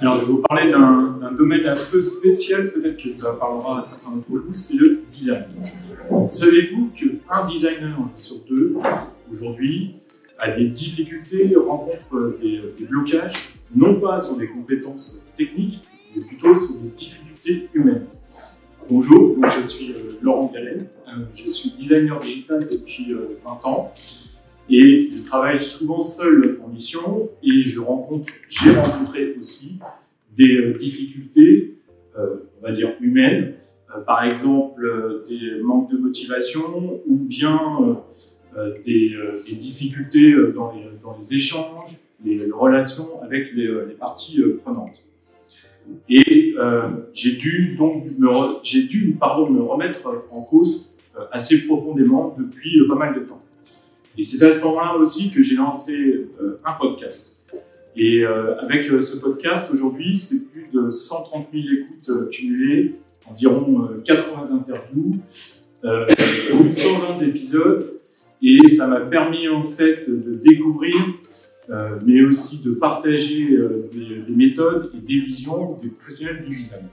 Alors, je vais vous parler d'un domaine un peu spécial, peut-être que ça parlera à certains d'entre vous, c'est le design. Savez-vous qu'un designer sur deux, aujourd'hui, a des difficultés, rencontre des blocages, non pas sur des compétences techniques, mais plutôt sur des difficultés humaines. Bonjour, donc je suis Laurent Galen, je suis designer digital depuis 20 ans et je travaille souvent seul en mission et j'ai rencontré aussi des difficultés, on va dire humaines, par exemple des manques de motivation ou bien des difficultés dans les échanges, les relations avec les parties prenantes. Et j'ai dû me remettre en cause assez profondément depuis pas mal de temps. Et c'est à ce moment-là aussi que j'ai lancé un podcast. Et avec ce podcast, aujourd'hui, c'est plus de 130 000 écoutes cumulées, environ 80 interviews, plus de 120 épisodes. Et ça m'a permis en fait de découvrir, mais aussi de partager des méthodes et des visions des professionnels du design.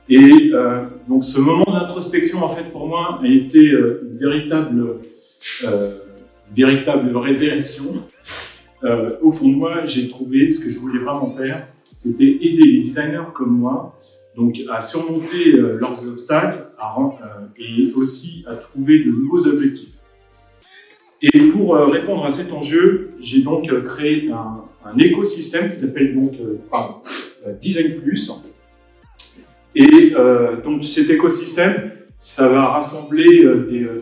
Et donc ce moment d'introspection en fait pour moi a été une véritable révélation. Au fond de moi, j'ai trouvé ce que je voulais vraiment faire, c'était aider les designers comme moi, donc à surmonter leurs obstacles et aussi à trouver de nouveaux objectifs. Et pour répondre à cet enjeu, j'ai donc créé un écosystème qui s'appelle donc Design Plus. Et donc cet écosystème, ça va rassembler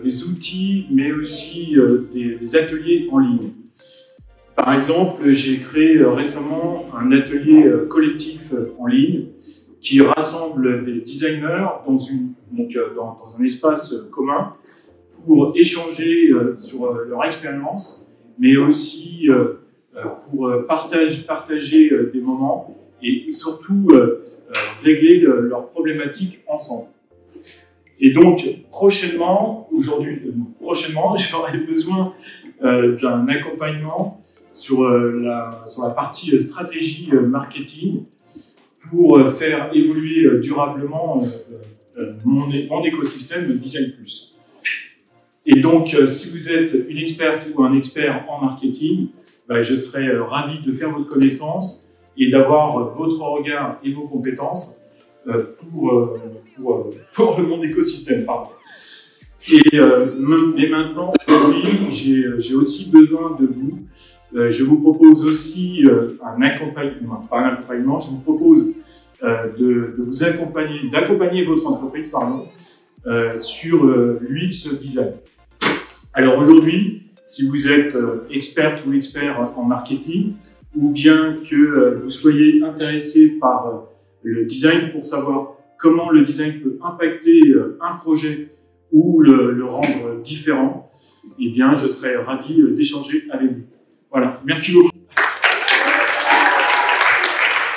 des outils, mais aussi des ateliers en ligne. Par exemple, j'ai créé récemment un atelier collectif en ligne qui rassemble des designers dans un espace commun pour échanger sur leur expérience, mais aussi pour partager des moments et surtout régler leurs problématiques ensemble. Et donc, prochainement, j'aurai besoin d'un accompagnement sur la partie stratégie marketing pour faire évoluer durablement mon écosystème Design Plus. Et donc, si vous êtes une experte ou un expert en marketing, je serai ravi de faire votre connaissance et d'avoir votre regard et vos compétences pour mon écosystème. Mais maintenant, aujourd'hui, j'ai aussi besoin de vous. Je vous propose aussi un accompagnement, pas un accompagnement, je vous propose d'accompagner votre entreprise sur l'UX design. Alors aujourd'hui, si vous êtes experte ou expert en marketing, ou bien que vous soyez intéressé par le design pour savoir comment le design peut impacter un projet ou le rendre différent, eh bien, je serai ravi d'échanger avec vous. Voilà, merci beaucoup.